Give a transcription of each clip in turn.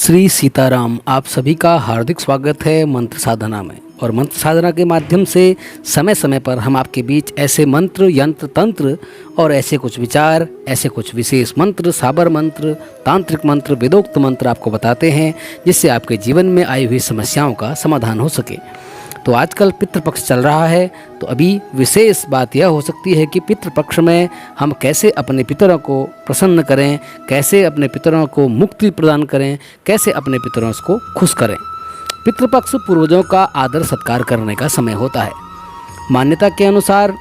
श्री सीताराम। आप सभी का हार्दिक स्वागत है मंत्र साधना में। और मंत्र साधना के माध्यम से समय समय पर हम आपके बीच ऐसे मंत्र, यंत्र, तंत्र और ऐसे कुछ विचार, ऐसे कुछ विशेष मंत्र, साबर मंत्र, तांत्रिक मंत्र, वेदोक्त मंत्र आपको बताते हैं, जिससे आपके जीवन में आई हुई समस्याओं का समाधान हो सके। तो आजकल पितृपक्ष चल रहा है, तो अभी विशेष बात यह हो सकती है कि पितृपक्ष में हम कैसे अपने पितरों को प्रसन्न करें, कैसे अपने पितरों को मुक्ति प्रदान करें, कैसे अपने पितरों को खुश करें। पितृपक्ष पूर्वजों का आदर सत्कार करने का समय होता है। मान्यता के अनुसार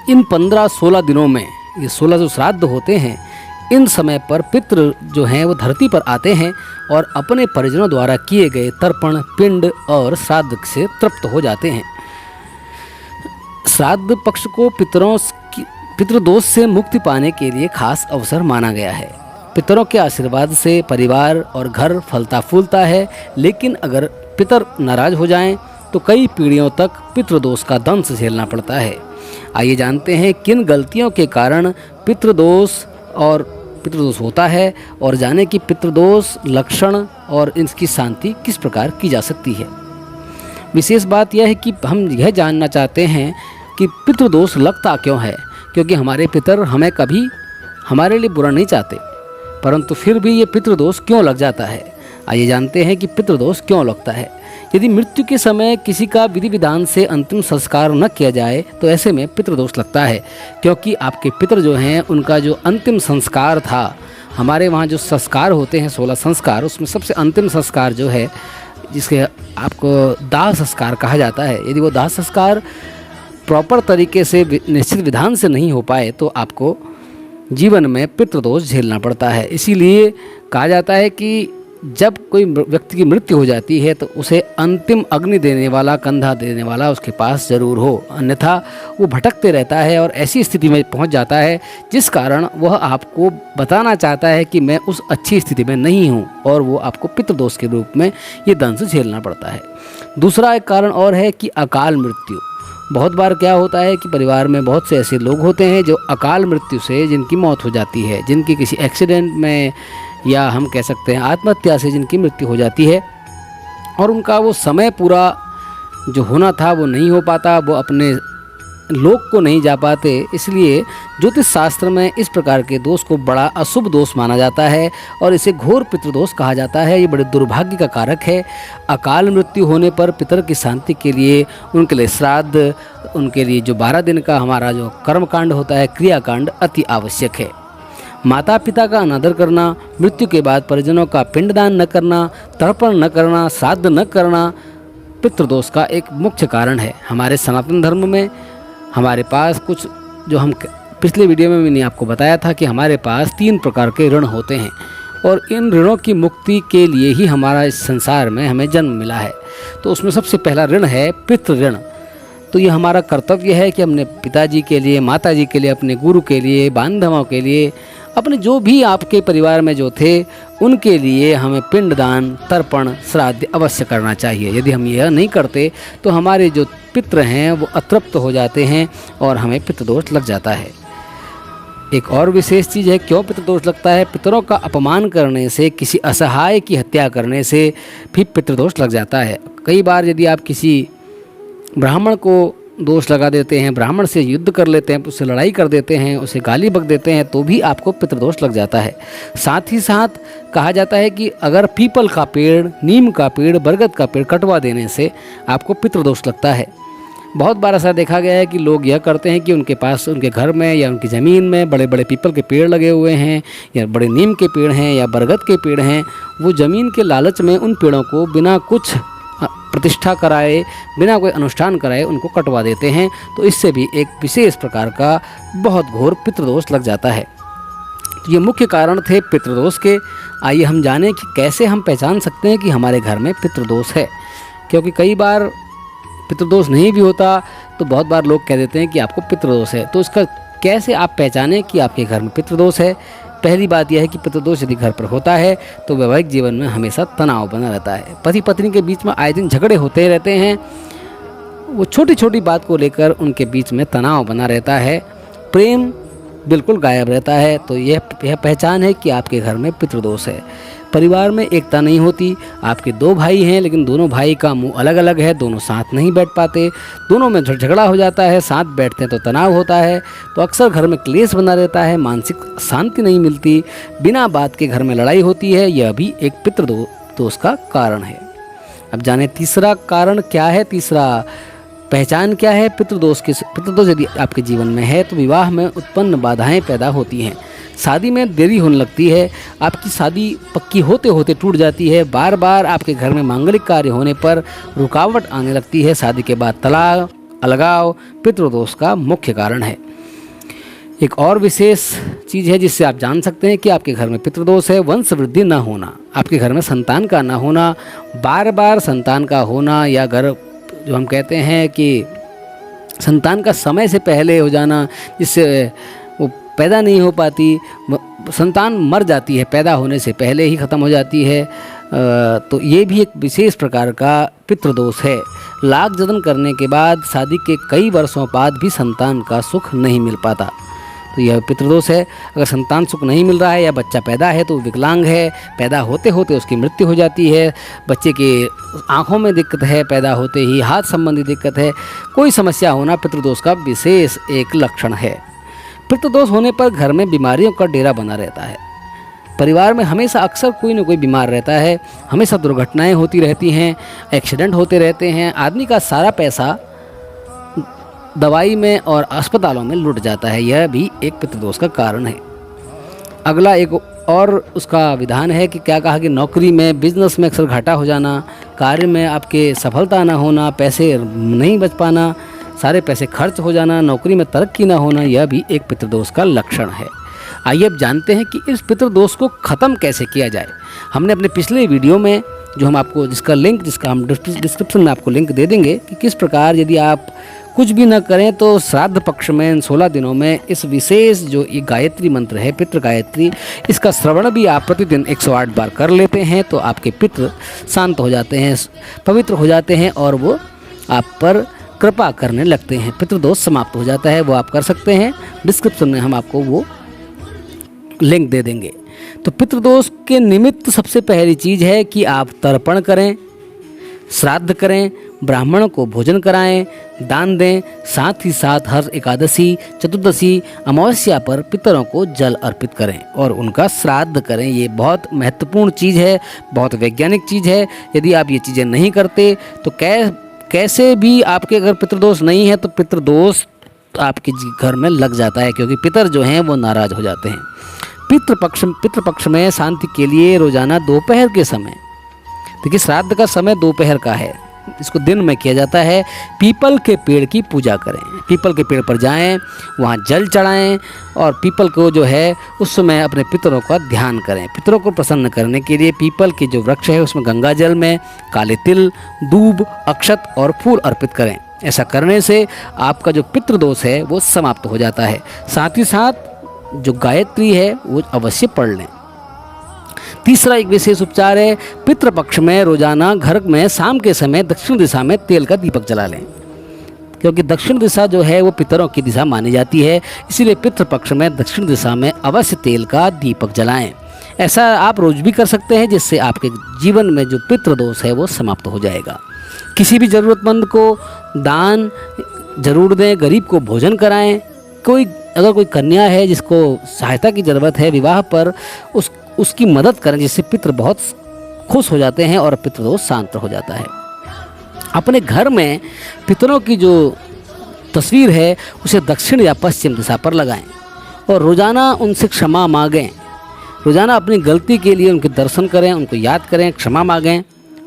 इन 15-16 दिनों में, ये 16 जो श्राद्ध होते हैं, इन समय पर पितृ जो हैं वो धरती पर आते हैं और अपने परिजनों द्वारा किए गए तर्पण, पिंड और श्राद्ध से तृप्त हो जाते हैं। श्राद्ध पक्ष को पितृदोष से मुक्ति पाने के लिए खास अवसर माना गया है। पितरों के आशीर्वाद से परिवार और घर फलता फूलता है, लेकिन अगर पितर नाराज हो जाएं तो कई पीढ़ियों तक पितृदोष का दंश झेलना पड़ता है। आइए जानते हैं किन गलतियों के कारण पितृदोष होता है और जाने कि पितृदोष लक्षण और इसकी शांति किस प्रकार की जा सकती है। विशेष बात यह है कि हम यह जानना चाहते हैं कि पितृदोष लगता क्यों है, क्योंकि हमारे पितर हमें कभी हमारे लिए बुरा नहीं चाहते, परंतु फिर भी ये पितृदोष क्यों लग जाता है। आइए जानते हैं कि पितृदोष क्यों लगता है। यदि मृत्यु के समय किसी का विधि विधान से अंतिम संस्कार न किया जाए तो ऐसे में पितृदोष लगता है, क्योंकि आपके पितर जो हैं उनका जो अंतिम संस्कार था, हमारे वहाँ जो संस्कार होते हैं 16 संस्कार, उसमें सबसे अंतिम संस्कार जो है जिसके आपको दाह संस्कार कहा जाता है, यदि वो दाह संस्कार प्रॉपर तरीके से निश्चित विधान से नहीं हो पाए तो आपको जीवन में पितृदोष झेलना पड़ता है। इसीलिए कहा जाता है कि जब कोई व्यक्ति की मृत्यु हो जाती है तो उसे अंतिम अग्नि देने वाला, कंधा देने वाला उसके पास ज़रूर हो, अन्यथा वो भटकते रहता है और ऐसी स्थिति में पहुंच जाता है जिस कारण वह आपको बताना चाहता है कि मैं उस अच्छी स्थिति में नहीं हूं, और वो आपको पितृदोष के रूप में ये दंश झेलना पड़ता है। दूसरा एक कारण और है कि अकाल मृत्यु। बहुत बार क्या होता है कि परिवार में बहुत से ऐसे लोग होते हैं जो अकाल मृत्यु से जिनकी मौत हो जाती है, जिनकी किसी एक्सीडेंट में या हम कह सकते हैं आत्महत्या से जिनकी मृत्यु हो जाती है, और उनका वो समय पूरा जो होना था वो नहीं हो पाता, वो अपने लोक को नहीं जा पाते। इसलिए ज्योतिष शास्त्र में इस प्रकार के दोष को बड़ा अशुभ दोष माना जाता है और इसे घोर पितृदोष कहा जाता है। ये बड़े दुर्भाग्य का कारक है। अकाल मृत्यु होने पर पितर की शांति के लिए, उनके लिए श्राद्ध, उनके लिए जो 12 दिन का हमारा जो कर्मकांड होता है, क्रियाकांड, अति आवश्यक है। माता पिता का अनादर करना, मृत्यु के बाद परिजनों का पिंडदान न करना, तर्पण न करना, श्राद्ध न करना पितृदोष का एक मुख्य कारण है। हमारे सनातन धर्म में हमारे पास कुछ जो हम पिछले वीडियो में मैंने आपको बताया था कि हमारे पास 3 प्रकार के ऋण होते हैं, और इन ऋणों की मुक्ति के लिए ही हमारा इस संसार में हमें जन्म मिला है। तो उसमें सबसे पहला ऋण है पितृ ऋण। तो ये हमारा कर्तव्य है कि अपने पिताजी के लिए, माताजी के लिए, अपने गुरु के लिए, बांधवों के लिए, अपने जो भी आपके परिवार में जो थे उनके लिए हमें पिंडदान, तर्पण, श्राद्ध अवश्य करना चाहिए। यदि हम यह नहीं करते तो हमारे जो पितृ हैं वो अतृप्त हो जाते हैं और हमें पितृदोष लग जाता है। एक और विशेष चीज़ है क्यों पितृदोष लगता है। पितरों का अपमान करने से, किसी असहाय की हत्या करने से भी पितृदोष लग जाता है। कई बार यदि आप किसी ब्राह्मण को दोष लगा देते हैं, ब्राह्मण से युद्ध कर लेते हैं, उससे लड़ाई कर देते हैं, उसे गाली बक देते हैं, तो भी आपको पितृदोष लग जाता है। साथ ही साथ कहा जाता है कि अगर पीपल का पेड़, नीम का पेड़, बरगद का पेड़ कटवा देने से आपको पितृदोष लगता है। बहुत बार ऐसा देखा गया है कि लोग यह करते हैं कि उनके पास, उनके घर में या उनकी ज़मीन में बड़े बड़े पीपल के पेड़ लगे हुए हैं या बड़े नीम के पेड़ हैं या बरगद के पेड़ हैं, वो ज़मीन के लालच में उन पेड़ों को बिना कुछ प्रतिष्ठा कराए, बिना कोई अनुष्ठान कराए उनको कटवा देते हैं। तो इससे भी एक विशेष प्रकार का बहुत घोर पितृदोष लग जाता है। तो ये मुख्य कारण थे पितृदोष के। आइए हम जानें कि कैसे हम पहचान सकते हैं कि हमारे घर में पितृदोष है, क्योंकि कई बार पितृदोष नहीं भी होता तो बहुत बार लोग कह देते हैं कि आपको पितृदोष है। तो इसका कैसे आप पहचानें कि आपके घर में पितृदोष है। पहली बात यह है कि पितृदोष यदि घर पर होता है तो वैवाहिक जीवन में हमेशा तनाव बना रहता है। पति पत्नी के बीच में आए दिन झगड़े होते रहते हैं, वो छोटी छोटी बात को लेकर उनके बीच में तनाव बना रहता है, प्रेम बिल्कुल गायब रहता है। तो यह पहचान है कि आपके घर में पितृदोष है। परिवार में एकता नहीं होती। आपके 2 भाई हैं लेकिन दोनों भाई का मुंह अलग अलग है, दोनों साथ नहीं बैठ पाते, दोनों में झगड़ा हो जाता है, साथ बैठते हैं तो तनाव होता है, तो अक्सर घर में क्लेश बना रहता है, मानसिक शांति नहीं मिलती, बिना बात के घर में लड़ाई होती है। यह भी एक पितृदोष का कारण है। अब जाने तीसरा कारण क्या है, तीसरा पहचान क्या है पितृदोष की। पितृदोष यदि आपके जीवन में है तो विवाह में उत्पन्न बाधाएं पैदा होती हैं, शादी में देरी होने लगती है, आपकी शादी पक्की होते होते टूट जाती है, बार बार आपके घर में मांगलिक कार्य होने पर रुकावट आने लगती है, शादी के बाद तलाक, अलगाव पितृदोष का मुख्य कारण है। एक और विशेष चीज़ है जिससे आप जान सकते हैं कि आपके घर में पितृदोष है, वंश वृद्धि न होना। आपके घर में संतान का ना होना, बार बार संतान का होना, या घर जो हम कहते हैं कि संतान का समय से पहले हो जाना, जिससे वो पैदा नहीं हो पाती, संतान मर जाती है, पैदा होने से पहले ही ख़त्म हो जाती है, तो ये भी एक विशेष प्रकार का पितृदोष है। लाख जतन करने के बाद शादी के कई वर्षों बाद भी संतान का सुख नहीं मिल पाता, तो यह पितृदोष है। अगर संतान सुख नहीं मिल रहा है या बच्चा पैदा है तो विकलांग है, पैदा होते होते उसकी मृत्यु हो जाती है, बच्चे के आँखों में दिक्कत है, पैदा होते ही हाथ संबंधी दिक्कत है, कोई समस्या होना पितृदोष का विशेष एक लक्षण है। पितृदोष होने पर घर में बीमारियों का डेरा बना रहता है। परिवार में हमेशा अक्सर कोई न कोई बीमार रहता है, हमेशा दुर्घटनाएं होती रहती हैं, एक्सीडेंट होते रहते हैं, आदमी का सारा पैसा दवाई में और अस्पतालों में लुट जाता है। यह भी एक पितृदोष का कारण है। अगला एक और उसका विधान है कि क्या कहा कि नौकरी में, बिजनेस में अक्सर घाटा हो जाना, कार्य में आपके सफलता ना होना, पैसे नहीं बच पाना, सारे पैसे खर्च हो जाना, नौकरी में तरक्की ना होना, यह भी एक पितृदोष का लक्षण है। आइए अब जानते हैं कि इस पितृदोष को ख़त्म कैसे किया जाए। हमने अपने पिछले वीडियो में जो हम आपको जिसका हम डिस्क्रिप्शन में आपको लिंक दे देंगे कि किस प्रकार यदि आप कुछ भी न करें तो श्राद्ध पक्ष में 16 दिनों में इस विशेष जो ये गायत्री मंत्र है, पितृ गायत्री, इसका श्रवण भी आप प्रतिदिन 108 बार कर लेते हैं तो आपके पितृ शांत हो जाते हैं, पवित्र हो जाते हैं और वो आप पर कृपा करने लगते हैं, पितृदोष समाप्त हो जाता है। वो आप कर सकते हैं, डिस्क्रिप्शन में हम आपको वो लिंक दे देंगे। तो पितृदोष के निमित्त सबसे पहली चीज़ है कि आप तर्पण करें, श्राद्ध करें, ब्राह्मणों को भोजन कराएं, दान दें, साथ ही साथ हर एकादशी, चतुर्दशी, अमावस्या पर पितरों को जल अर्पित करें और उनका श्राद्ध करें। ये बहुत महत्वपूर्ण चीज़ है, बहुत वैज्ञानिक चीज़ है। यदि आप ये चीज़ें नहीं करते तो कैसे भी आपके अगर पितृदोष नहीं है तो पितृदोष आपके घर में लग जाता है, क्योंकि पितर जो हैं वो नाराज़ हो जाते हैं। पितृपक्ष में शांति के लिए रोज़ाना दोपहर के समय, देखिए श्राद्ध का समय दोपहर का है, इसको दिन में किया जाता है, पीपल के पेड़ की पूजा करें, पीपल के पेड़ पर जाएं, वहाँ जल चढ़ाएं और पीपल को जो है उस समय अपने पितरों का ध्यान करें। पितरों को प्रसन्न करने के लिए पीपल के जो वृक्ष है उसमें गंगा जल में काले तिल, दूब, अक्षत और फूल अर्पित करें। ऐसा करने से आपका जो पितृदोष है वो समाप्त हो जाता है। साथ ही साथ जो गायत्री है वो अवश्य पढ़ लें। तीसरा एक विशेष उपचार है, पितृपक्ष में रोजाना घर में शाम के समय दक्षिण दिशा में तेल का दीपक जला लें, क्योंकि दक्षिण दिशा जो है वो पितरों की दिशा मानी जाती है, इसीलिए पितृपक्ष में दक्षिण दिशा में अवश्य तेल का दीपक जलाएं। ऐसा आप रोज भी कर सकते हैं, जिससे आपके जीवन में जो पितृदोष है वो समाप्त हो जाएगा। किसी भी ज़रूरतमंद को दान जरूर दें, गरीब को भोजन कराएं। अगर कोई कन्या है जिसको सहायता की ज़रूरत है विवाह पर, उसकी मदद करें, जिससे पितृ बहुत खुश हो जाते हैं और पितृदोष शांत हो जाता है। अपने घर में पितरों की जो तस्वीर है उसे दक्षिण या पश्चिम दिशा पर लगाएं और रोज़ाना उनसे क्षमा मांगें। रोज़ाना अपनी गलती के लिए उनके दर्शन करें, उनको याद करें, क्षमा मांगें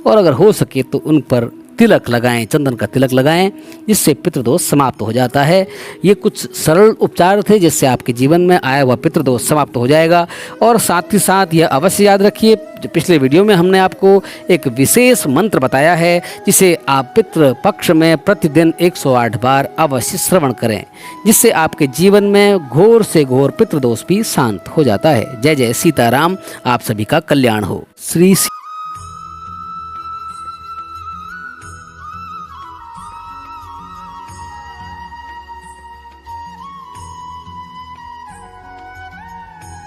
और अगर हो सके तो उन पर तिलक लगाएं, चंदन का तिलक लगाएं, जिससे पितृदोष समाप्त हो जाता है। ये कुछ सरल उपचार थे जिससे आपके जीवन में आया हुआ पितृदोष समाप्त हो जाएगा। और साथ ही साथ यह अवश्य याद रखिए, जो पिछले वीडियो में हमने आपको एक विशेष मंत्र बताया है जिसे आप पितृपक्ष में प्रतिदिन 108 बार अवश्य श्रवण करें, जिससे आपके जीवन में घोर से घोर पितृदोष भी शांत हो जाता है। जय जय सीताराम। आप सभी का कल्याण हो। श्री